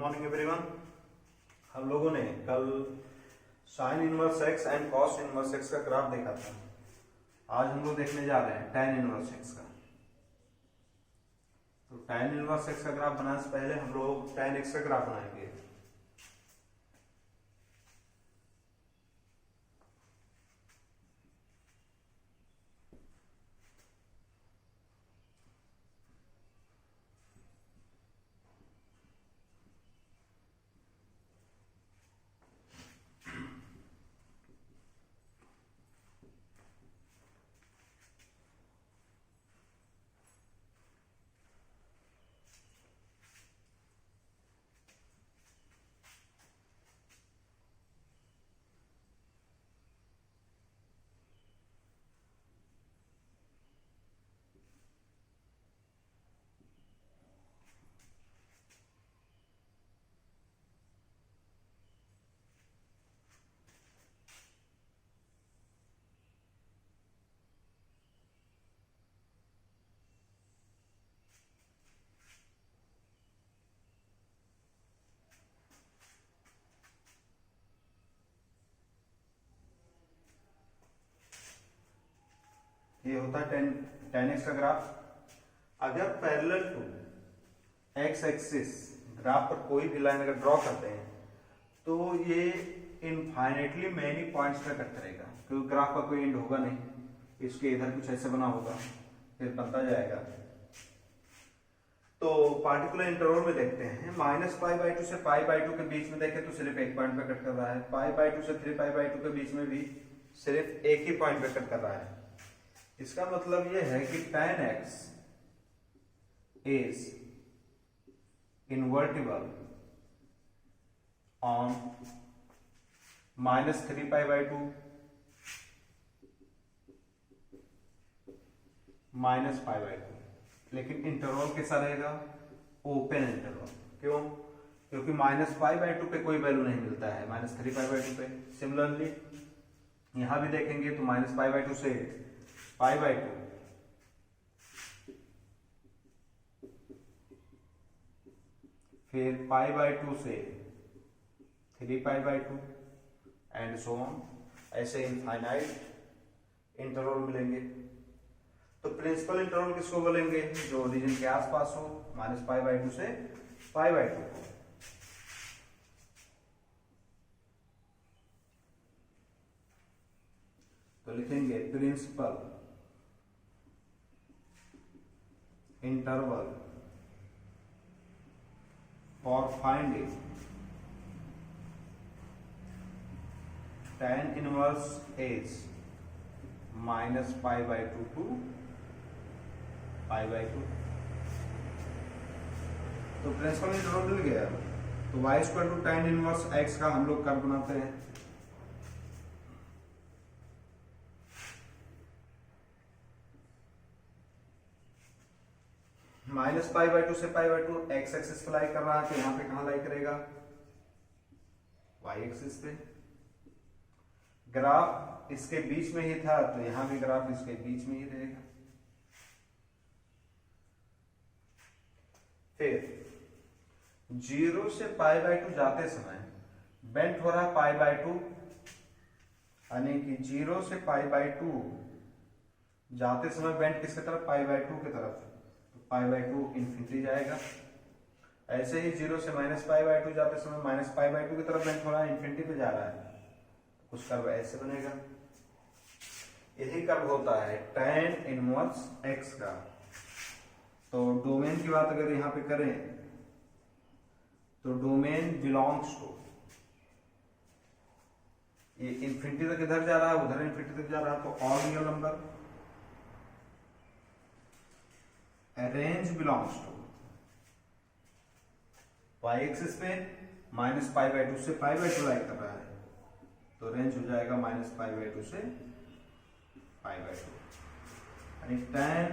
Morning everyone. हम लोगों ने कल sine inverse x and cos inverse x का ग्राफ देखा था। आज हम लोग देखने जा रहे हैं tan इनवर्स एक्स का। तो tan इनवर्स एक्स का ग्राफ बनाने से पहले हम लोग tan एक्स का ग्राफ बनाएंगे। ये होता है tan एक्स का ग्राफ। अगर parallel to x axis graph पर कोई भी लाइन अगर ड्रॉ करते हैं तो ये इनफाइनेटली मैनी पॉइंट्स पे कट करेगा, क्योंकि ग्राफ का कोई एंड होगा नहीं। इसके इधर कुछ ऐसे बना होगा, फिर बनता जाएगा। तो पार्टिकुलर इंटरवल में देखते हैं -π/2 से π/2 के बीच में देखें तो सिर्फ एक पॉइंट पे कट कर रहा है। π/2 से 3π/2 के बीच में भी सिर्फ एक ही पॉइंट पे कट कर रहा है। इसका मतलब यह है कि tan x is invertible on -3π/2 -π/2, लेकिन इंटरवल कैसा रहेगा? Open interval. क्यों? क्योंकि -π/2 पे कोई वैल्यू नहीं मिलता है, -3π/2 पे। सिमिलरली यहां भी देखेंगे तो -π/2 से π/2, फिर π/2 से 3π/2 एंड सो ऑन, ऐसे इनफाइनाइट इंटरवल मिलेंगे। तो प्रिंसिपल इंटरवल किसको बोलेंगे? जो ओरिजिन के आसपास हो, -π/2 से π/2 को। तो लिखेंगे principal interval for finding tan inverse is -π/2 to π/2। तो प्रिंसिपल इंटरवल मिल गया। तो y² to tan inverse x का हम लोग कर्व बनाते हैं। -π/2 से π/2 x एक्सिस पे लाई कर रहा है, तो यहां पे कहां लाई करेगा? y एक्सिस पे। ग्राफ इसके बीच में ही था, तो यहां भी ग्राफ इसके बीच में ही रहेगा। फिर 0 से π/2 जाते समय बेंट हो रहा π/2, यानी कि 0 से π/2 जाते समय बेंट किसके तरफ? π/2 की तरफ। π/2 इंफिनिटी जाएगा। ऐसे ही 0 से -π/2 जाते समय -π/2 की तरफ बेंट हो रहा है, इंफिनिटी पे जा रहा है, कुछ कर्व ऐसे बनेगा। यही कर्व होता है tan इनवर्स x का। तो डोमेन की बात अगर यहां पे करें तो डोमेन बिलोंग्स टू, ये इंफिनिटी तक इधर जा रहा है, उधर इंफिनिटी तक जा रहा है, तो all real number. Range belongs to y axis पे -π/2 से π/2 लाई कर रहा है, तो रेंज हो जाएगा -π/2 से π/2। यानी tan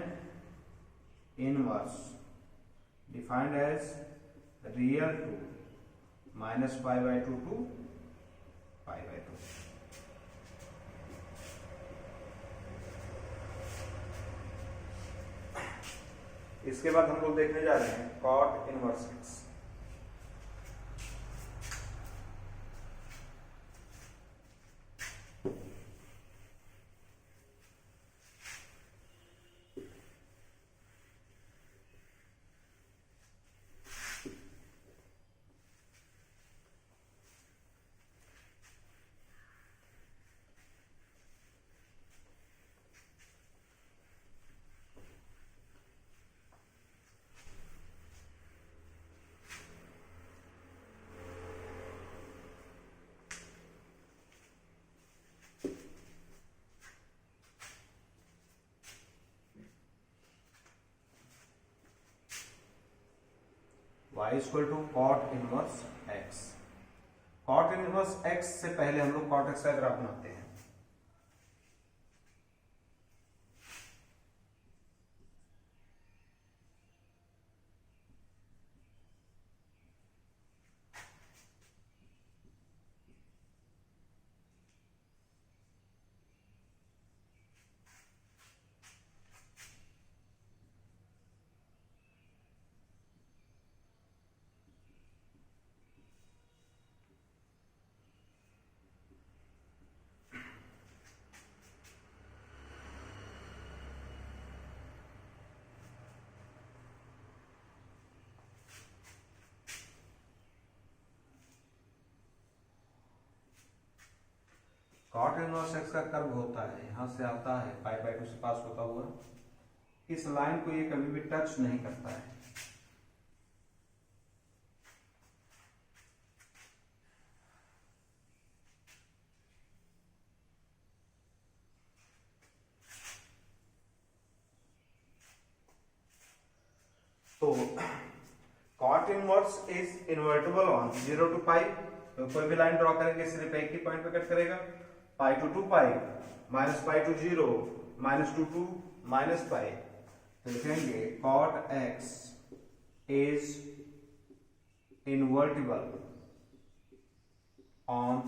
inverse defined as real to -π/2 to π/2। इसके बाद हम लोग देखने जा रहे हैं cot inverse x. y equal to cot inverse x। Cot inverse x से पहले हम लोग कॉट x का ग्राफ बनाते हैं। कॉट इनवर्स x का कर्व होता है, यहां से आता है पाई बाय 2 से पास होता हुआ, इस लाइन को ये कभी भी टच नहीं करता है। तो cot inverse is invertible on 0 to pi. तो कोई भी लाइन ड्रॉ करेंगे सिर्फ एक ही पॉइंट पे कट करेगा, pi to 2 pi, minus pi to 0, minus to 2 minus pi. तो लिखेंगे cot x is invertible on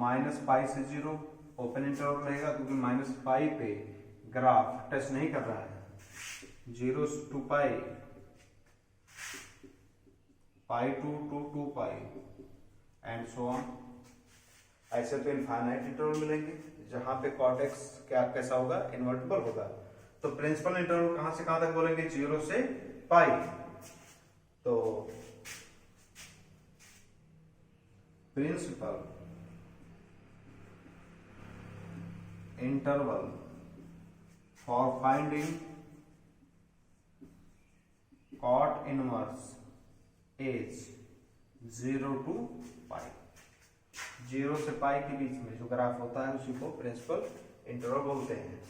minus pi से 0, ओपन इंटरवल रहेगा क्योंकि माइनस पाई पे ग्राफ टच नहीं कर रहा है, 0 to pi, pi to 2 pi and so on. ऐसे तो इनफाइनाइट इंटरवल मिलेंगे जहां पे कॉट एक्स क्या कैसा होगा, इन्वर्टिबल होगा। तो प्रिंसिपल इंटरवल कहां से कहां तक बोलेंगे, 0 से पाई। तो principal interval for finding cot inverse is 0 to pi. 0 से पाई के बीच में जो ग्राफ होता है उसी को प्रिंसिपल इंटरवल बोलते हैं।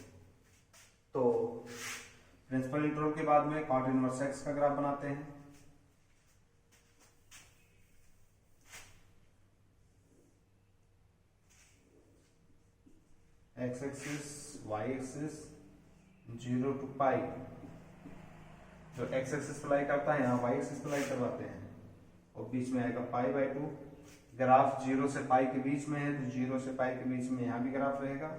तो प्रिंसिपल इंटरवल के बाद में कॉट इनवर्स एक्स का ग्राफ बनाते हैं। X axis, y axis, 0 to pi. जो एक्स एक्सिस प्लाई करता है यहाँ वाई एक्सिस प्लाई करवाते हैं, और बीच में आएगा पाई बाय 2। ग्राफ 0 से पाई के बीच में है तो 0 से पाई के बीच में यहां भी ग्राफ रहेगा।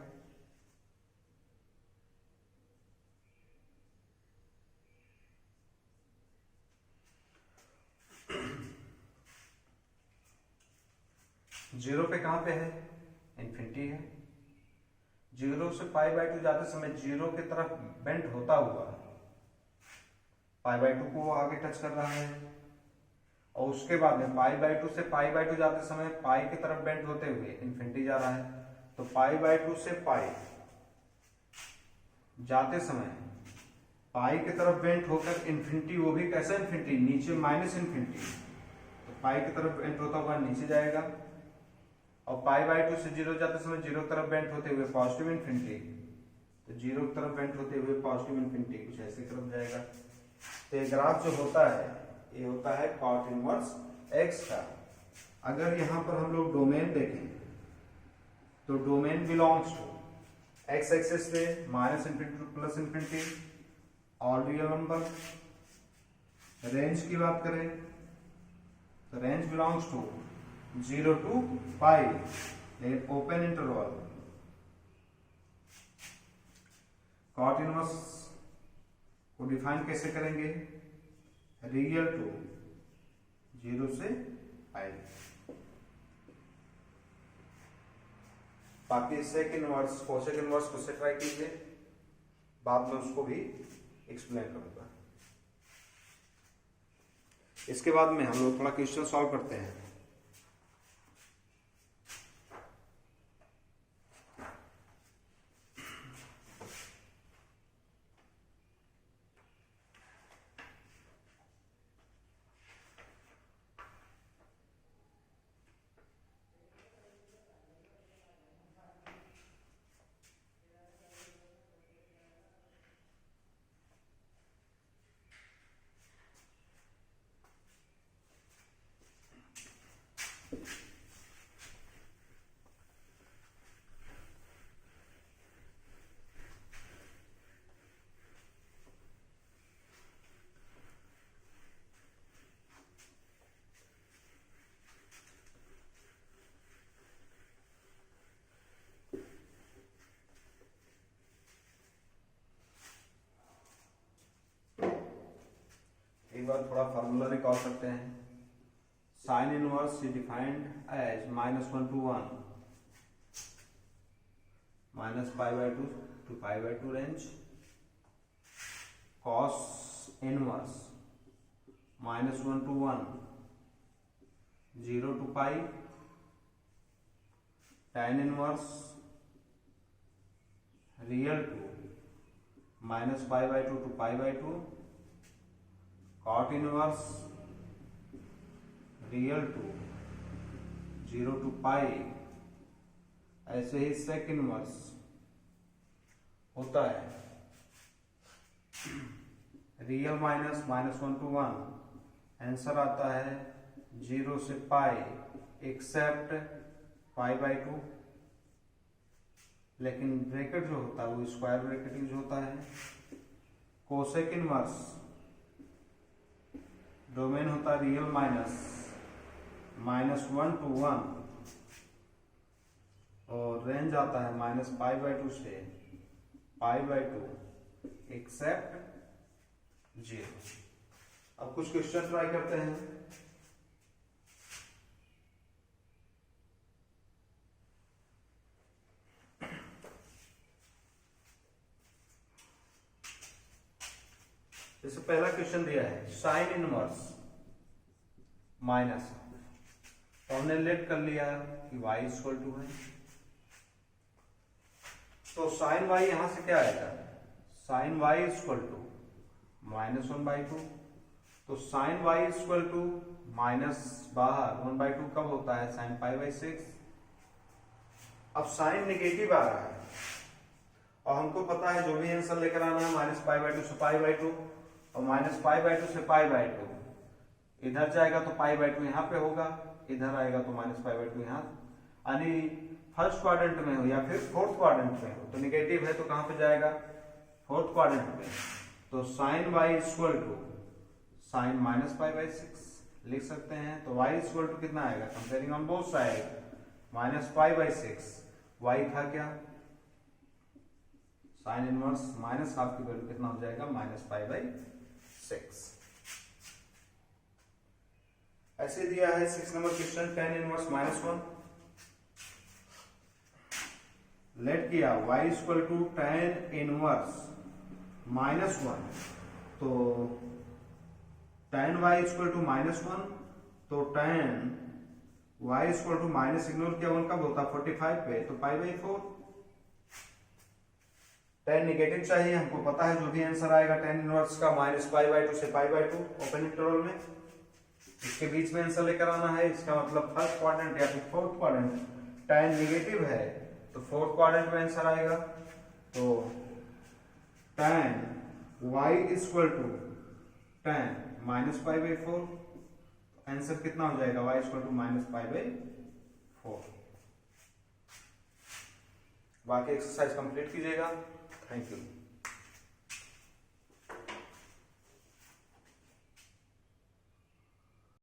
जीरो पे कहां पे है, इन्फिनिटी है। 0 से पाई बाय 2 जाते समय 0 की तरफ बेंड होता हुआ पाई बाय 2 को आगे टच कर रहा है, और उसके बाद में पाई बाय 2 से पाई बाय 2 जाते समय पाई की तरफ बेंड होते हुए इन्फिनिटी जा रहा है। तो पाई बाय 2 से पाई जाते समय पाई की तरफ बेंड होकर इन्फिनिटी, वो भी कैसा इन्फिनिटी, नीचे माइनस इन्फिनिटी। तो पाई की तरफ बेंड होता हुआ नीचे जाएगा, और पाई बाय 2 से 0 जाते समय 0 की तरफ बेंड होते हुए पॉजिटिव इन्फिनिटी। तो 0 की तरफ बेंड होते हुए पॉजिटिव इन्फिनिटी, कुछ ऐसे तरफ जाएगा। तो ये ग्राफ जो होता है ये होता है कॉट इनवर्स एक्स का। अगर यहां पर हम लोग डोमेन देखें तो domain belongs to x axis पे minus infinity to plus infinity, all real number. Range की बात करें तो range belongs to 0 to pi, लेकिन ओपन इंटरवल। कॉट इनवर्स को डिफाइन कैसे करेंगे, रियल टू 0 से पाई। बाकी सेक इनवर्स, कोसेक इनवर्स खुद से ट्राई कीजिए, बाद में उसको भी एक्सप्लेन करूंगा। इसके बाद में हम लोग थोड़ा क्वेश्चन सॉल्व करते हैं। पर थोड़ा फार्मूला रिकॉल करते हैं। Sine inverse is defined as -1 to 1 -π/2 to π/2 range. Cos inverse -1 to 1 0 to π। tan inverse real to -π/2 to π/2। Cot inverse real to 0 to π। ऐसे ही सेक इनवर्स होता है रियल माइनस -1 to 1। आंसर आता है 0 से π एक्सेप्ट π/2। लेकिन bracket जो होता है वो स्क्वायर ब्रैकेट यूज होता है। कोसेक इनवर्स डोमेन होता है रियल माइनस -1 to 1 और रेंज आता है -π/2 से π/2 एक्सेप्ट 0। अब कुछ क्वेश्चन ट्राई करते हैं। जैसे पहला क्वेश्चन दिया है साइन इनवर्स माइनस, तो हमने लेट कर लिया कि y इक्वल टू है, तो साइन y यहां से क्या आएगा, साइन y इक्वल टू -1/2। तो sine y equal to minus बाहर 1/2 कब होता है, साइन π/6। अब साइन निगेटिव आ रहा है और हमको पता है जो भी आंसर लेकर आना है -π/2 से π/2 और -π/2 से π/2। इधर जाएगा तो π/2 यहाँ पे होगा, इधर आएगा तो -π/2 यहाँ, यानी फर्स्ट क्वाड्रेंट में हो या फिर फोर्थ क्वाड्रेंट में हो। तो निगेटिव है तो कहां पे जाएगा, फोर्थ क्वाड्रेंट में। तो sine y equal to sine -π/6 लिख सकते हैं। तो y इक्वल टू कितना आएगा, comparing on both side -π/6। y था क्या, साइन इनवर्स -हाफ की वैल्यू कितना हो जाएगा, -π/6। ऐसे दिया है 6 नंबर क्वेश्चन tan इनवर्स -1। लेट किया y equal to tan inverse -1, तो tan y इक्वल टू -1, तो tan y equal to minus ignore किया 1 कब होता है, 45 पे, तो π/4। tan निगेटिव चाहिए, हमको पता है जो भी आंसर आएगा tan इनवर्स का -π/2 से π/2 ओपन इंटरवल में, इसके बीच में आंसर लेकर आना है। इसका मतलब फर्स्ट क्वाड्रेंट या फिर फोर्थ क्वाड्रेंट, tan निगेटिव है तो फोर्थ क्वाड्रेंट में आंसर आएगा। तो tan y equal to tan -π/4, answer कितना हो जाएगा, y इक्वल टू -π/4। बाकी एक्सरसाइज कंप्लीट कीजिएगा। Thank you.